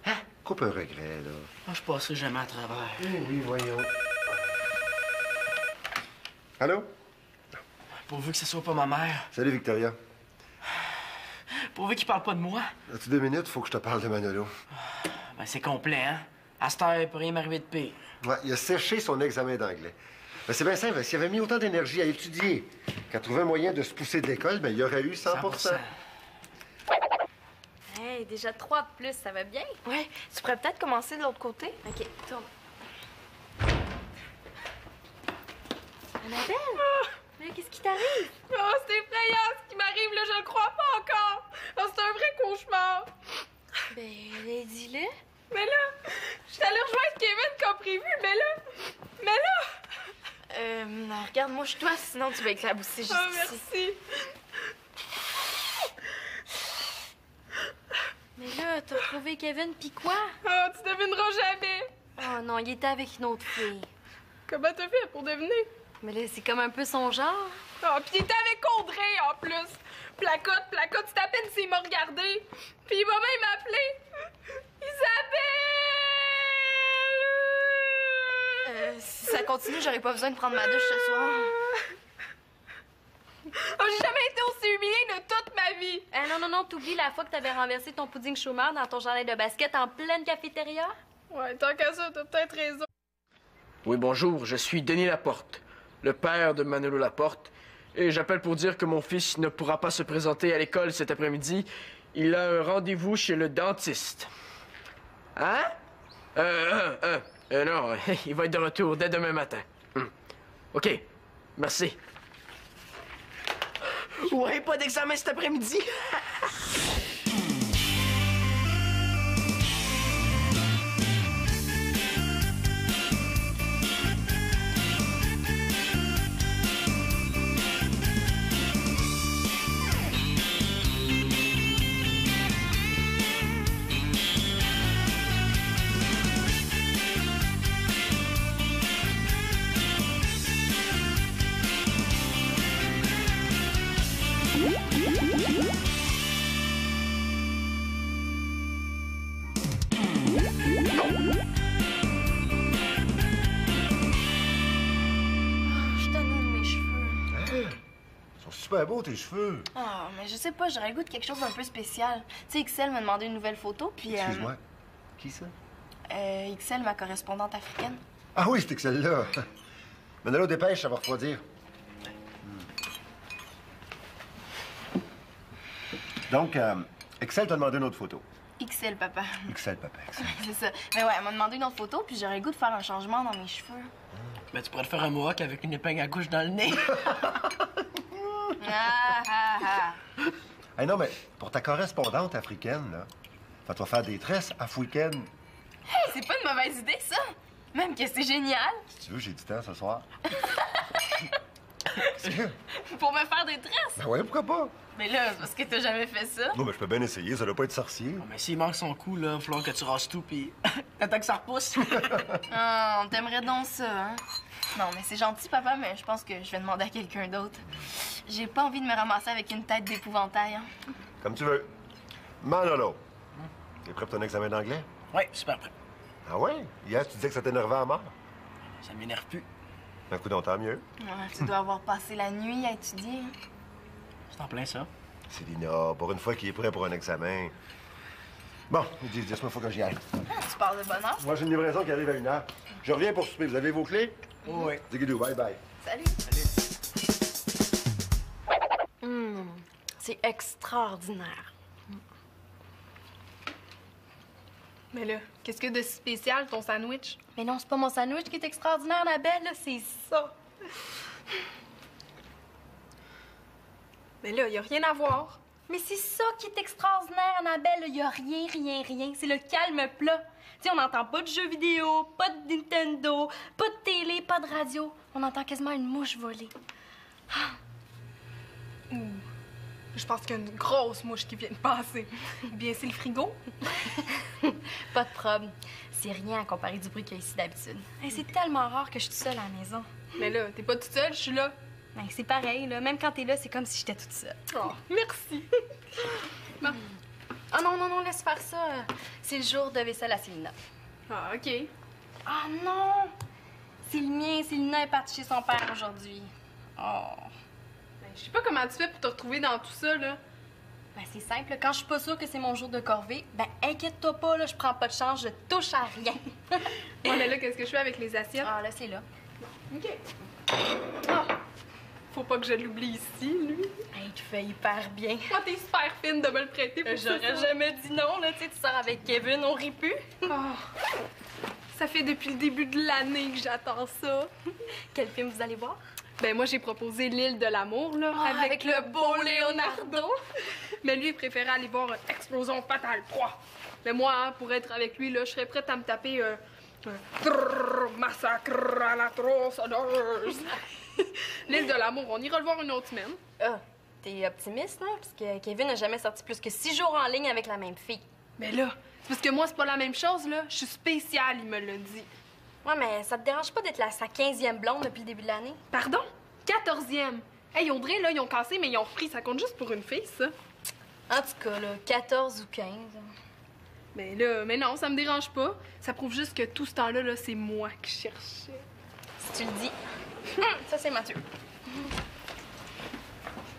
Hein? Coupe un regret, là. Moi, je passerai jamais à travers. Oui, voyons. Allô? Pourvu que ce soit pas ma mère. Salut, Victoria. Pourvu qu'il parle pas de moi. As-tu 2 minutes? Faut que je te parle de Manolo. Ben, c'est complet, hein? À cette heure, il peut rien m'arriver de pire. Ouais, il a séché son examen d'anglais. Ben, c'est bien simple. S'il avait mis autant d'énergie à étudier qu'à trouver un moyen de se pousser de l'école, ben, il y aurait eu 100%. Hey, déjà 3 de plus, ça va bien? Ouais, tu pourrais peut-être commencer de l'autre côté? OK, tourne. Annabelle? Mais qu'est-ce qui t'arrive? Oh, c'est effrayant ce qui m'arrive, là, je le crois pas encore. Oh, c'est un vrai cauchemar. Ben, dis-le. Mais là, je suis allée rejoindre Kevin comme prévu, mais là... Regarde-moi, toi, sinon tu vas éclabousser juste Oh, ici. merci. Mais là, t'as trouvé Kevin, pis quoi? Oh, tu devineras jamais. Oh non, il était avec une autre fille. Comment t'as fait pour deviner? Mais là, c'est comme un peu son genre. Oh, puis il était avec Audrey, en plus. Placote, c'est à peine s'il m'a regardé. Puis il m'a même appelé. Isabelle! Si ça continue, j'aurais pas besoin de prendre ma douche ce soir. Oh, j'ai jamais été aussi humiliée de toute ma vie. Non, t'oublies la fois que t'avais renversé ton pudding chômeur dans ton jardin de basket en pleine cafétéria? Ouais, tant qu'à ça, t'as peut-être raison. Oui, bonjour, je suis Denis Laporte, le père de Manolo Laporte, et j'appelle pour dire que mon fils ne pourra pas se présenter à l'école cet après-midi. Il a un rendez-vous chez le dentiste. Hein? Non, il va être de retour dès demain matin. OK, merci. Ouais, pas d'examen cet après-midi. Super beau, tes cheveux. Ah, mais je sais pas, j'aurais le goût de quelque chose d'un peu spécial. Tu sais, XL m'a demandé une nouvelle photo, puis... Excuse-moi. Qui ça? XL, ma correspondante africaine. Ah oui, c'était que celle-là. Manolo, dépêche, ça va refroidir. Donc, Excel t'a demandé une autre photo. XL, papa. Excel, papa, Excel. C'est ça. Mais ouais, elle m'a demandé une autre photo, puis j'aurais le goût de faire un changement dans mes cheveux. Ben, tu pourrais te faire un mohawk avec une épingle à couche dans le nez. Hey, non, mais pour ta correspondante africaine, là, va-toi faire des tresses à week-end. Hey, c'est pas une mauvaise idée, ça! Même que c'est génial! Si tu veux, j'ai du temps ce soir. Pour me faire des tresses! Ben ouais, pourquoi pas? Mais là, c'est parce que t'as jamais fait ça. Non, mais je peux bien essayer, ça doit pas être sorcier. Mais s'il manque son coup, là, il va falloir que tu rases tout, puis t'attends que ça repousse. Oh, t'aimerais donc ça, hein? Non, mais c'est gentil, papa, mais je pense que je vais demander à quelqu'un d'autre. J'ai pas envie de me ramasser avec une tête d'épouvantail, hein? Comme tu veux. Manolo, t'es prêt pour ton examen d'anglais? Oui, super prêt. Ah ouais? Hier, tu disais que ça t'énervait à mort. Ça m'énerve plus. Un coup tant mieux. Ouais, tu dois avoir passé la nuit à étudier. Hein? C'est en plein ça. Célina, pour une fois qu'il est prêt pour un examen. Bon, dis-moi, il faut que j'y aille. Ah, tu parles de bonheur? Moi, j'ai une livraison qui arrive à 1h. Je reviens pour souper. Vous avez vos clés? Oui. Zigidou, bye bye. Salut. C'est extraordinaire. Mais là, qu'est-ce que de si spécial, ton sandwich? Mais non, c'est pas mon sandwich qui est extraordinaire, Annabelle, là, c'est ça. Mais là, y a rien à voir. Mais c'est ça qui est extraordinaire, Annabelle. Il y a rien, rien, rien. C'est le calme plat. Tu sais, on n'entend pas de jeux vidéo, pas de Nintendo, pas de télé, pas de radio. On entend quasiment une mouche voler. Je pense qu'il y a une grosse mouche qui vient de passer. Ou bien c'est le frigo? Pas de problème. C'est rien à comparer du bruit qu'il y a ici d'habitude. Hey, c'est tellement rare que je suis toute seule à la maison. Mais là, t'es pas toute seule, je suis là. Ben, c'est pareil, là. Même quand t'es là, c'est comme si j'étais toute seule. Oh, merci. Bon. Oh non, non, non, laisse faire ça. C'est le jour de vaisselle à Célina. Ah, OK. Ah non! C'est le mien. Célina est partie chez son père aujourd'hui. Oh. Ben, je sais pas comment tu fais pour te retrouver dans tout ça, là. Ben, c'est simple. Quand je suis pas sûre que c'est mon jour de corvée, ben, inquiète-toi pas, là, je prends pas de chance, je touche à rien. Ouais, mais là, qu'est-ce que je fais avec les assiettes? Ah, là, c'est là. OK. Ah! Faut pas que je l'oublie ici, lui. Hey, tu fais hyper bien. Moi, t'es super fine de me le prêter pour ça. J'aurais jamais dit non, là. Tu sais, tu sors avec Kevin, on rit plus. Oh. Ça fait depuis le début de l'année que j'attends ça. Quel film vous allez voir? Ben moi, j'ai proposé L'île de l'amour, là, avec le beau Leonardo. Mais lui, il préférait aller voir Explosion Fatale 3. Mais moi, hein, pour être avec lui, là, je serais prête à me taper Massacre à la tronçonneuse. L'île de l'amour, on ira le voir une autre semaine. Ah, t'es optimiste, non? Parce que Kevin n'a jamais sorti plus que 6 jours en ligne avec la même fille. Mais là, c'est parce que moi, c'est pas la même chose, là. Je suis spéciale, il me l'a dit. Ouais, mais ça te dérange pas d'être sa 15e blonde depuis le début de l'année? Pardon? 14e. Hey, Audrey, là, ils ont cassé, mais ils ont repris. Ça compte juste pour une fille, ça. En tout cas, là, 14 ou 15. Mais là, mais non, ça me dérange pas. Ça prouve juste que tout ce temps-là, là, c'est moi qui cherchais. Si tu le dis. Ça, c'est Mathieu.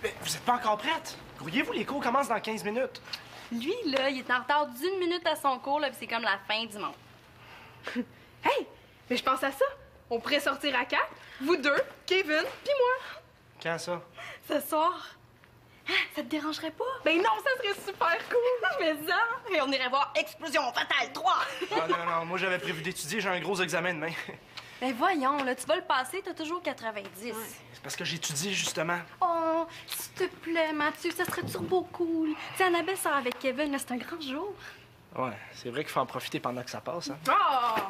Mais vous êtes pas encore prête? Grouillez-vous, les cours commencent dans 15 minutes. Lui, là, il est en retard d'1 minute à son cours, là, puis c'est comme la fin du monde. Hey! Mais je pense à ça. On pourrait sortir à 4, vous deux, Kevin, puis moi. Quand ça? Ce soir. Ah, ça te dérangerait pas? Ben non, ça serait super cool! Mais ça! Et on irait voir Explosion Fatale 3! Ah, non, non, moi j'avais prévu d'étudier, j'ai un gros examen demain. Ben voyons, là, tu vas le passer, t'as toujours 90. Ouais. C'est parce que j'étudie, justement. Oh, s'il te plaît, Mathieu, ça serait turbo cool. Tu sais, Annabelle sort avec Kevin, là, c'est un grand jour. Ouais, c'est vrai qu'il faut en profiter pendant que ça passe, hein? Oh!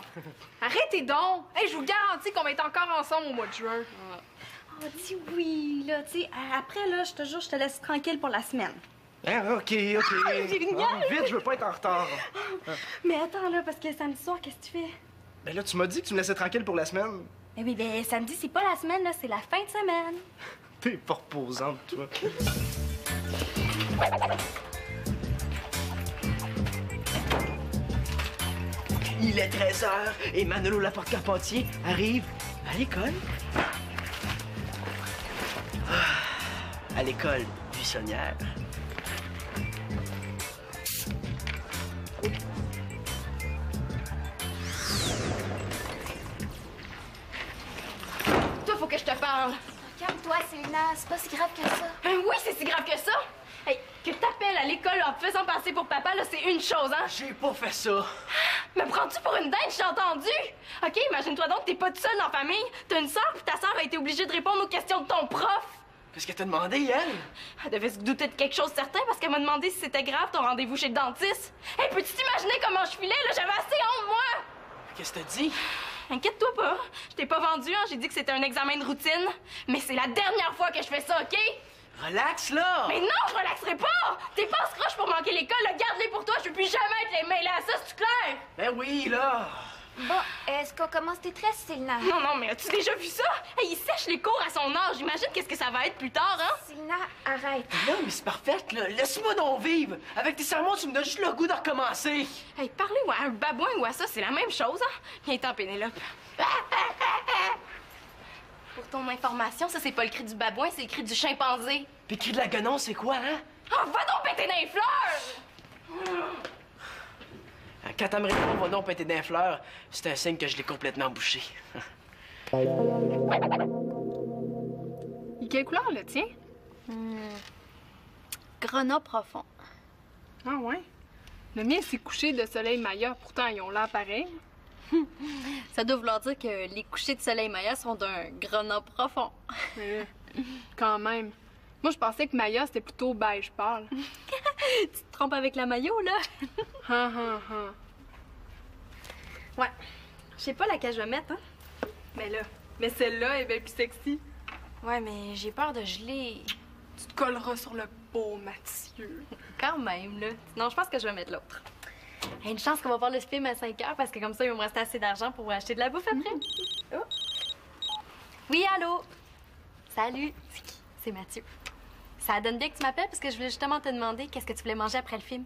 Arrêtez donc! Hey, je vous garantis qu'on va être encore ensemble au mois de juin. Oh, dis oui, là, tu sais, après, là, je te jure, je te laisse tranquille pour la semaine. Hein, OK. Génial! Vite, je veux pas être en retard. Mais attends, là, parce que samedi soir, qu'est-ce que tu fais? Ben là, tu m'as dit que tu me laissais tranquille pour la semaine. Eh oui, ben samedi, c'est pas la semaine, là, c'est la fin de semaine. T'es pas reposante, toi. Il est 13h et Manolo Laporte-Carpentier arrive à l'école. À l'école buissonnière. Toi, faut que je te parle. Calme-toi, Célina, c'est pas si grave que ça. Oui, c'est si grave que ça. Hey, que t'appelles à l'école en te faisant passer pour papa, là, c'est une chose, hein? J'ai pas fait ça. Me prends-tu pour une dinde, je t'ai entendu? OK, imagine-toi donc que t'es pas toute seule dans la famille. T'as une sœur, puis ta sœur a été obligée de répondre aux questions de ton prof. Qu'est-ce qu'elle t'a demandé, elle? Elle devait se douter de quelque chose de certain parce qu'elle m'a demandé si c'était grave ton rendez-vous chez le dentiste. Hey, peux-tu t'imaginer comment je filais, là? J'avais assez honte, moi! Qu'est-ce que t'as dit? Inquiète-toi pas. Je t'ai pas vendu, hein. J'ai dit que c'était un examen de routine. Mais c'est la dernière fois que je fais ça, OK? Relax, là! Mais non, je relaxerai pas! T'es pas croche pour manquer l'école, là. Garde-les pour toi. Je veux plus jamais être les mêlés à ça, c'est clair? Ben oui, là! Bon, est-ce qu'on commence tes tresses, Célina? Non, non, mais as-tu déjà vu ça? Hey, il sèche les cours à son âge. Imagine qu'est-ce que ça va être plus tard, hein? Célina, arrête. Non, mais c'est parfait, là. Laisse-moi donc vivre. Avec tes sermons, tu me donnes juste le goût de recommencer. Hey, parler à un babouin ou à ça, c'est la même chose, hein? Viens-t'en, Pénélope. Pour ton information, ça, c'est pas le cri du babouin, c'est le cri du chimpanzé. Puis le cri de la guenon, c'est quoi, hein? Oh, va donc péter dans les fleurs! Quand elle me répond, va donc péter des fleurs, c'est un signe que je l'ai complètement bouché. Il est quelle couleur, le tien? Grenat profond. Ah ouais? Le mien s'est couché de soleil Maya, pourtant ils ont l'air pareil. Ça doit vouloir dire que les couchers de soleil Maya sont d'un grenat profond. Mais là, quand même. Moi, je pensais que Maya, c'était plutôt beige pâle. Tu te trompes avec la maillot, là? Ouais. Je sais pas laquelle je vais mettre, hein? Mais celle-là est bien plus sexy. Ouais, mais j'ai peur de geler. Tu te colleras sur le beau Mathieu. Quand même, là. Non, je pense que je vais mettre l'autre. Une chance qu'on va voir le film à 5 heures parce que comme ça, il va me rester assez d'argent pour acheter de la bouffe après. Oh. Oui, allô? Salut. C'est qui? C'est Mathieu. Ça donne bien que tu m'appelles parce que je voulais justement te demander qu'est-ce que tu voulais manger après le film.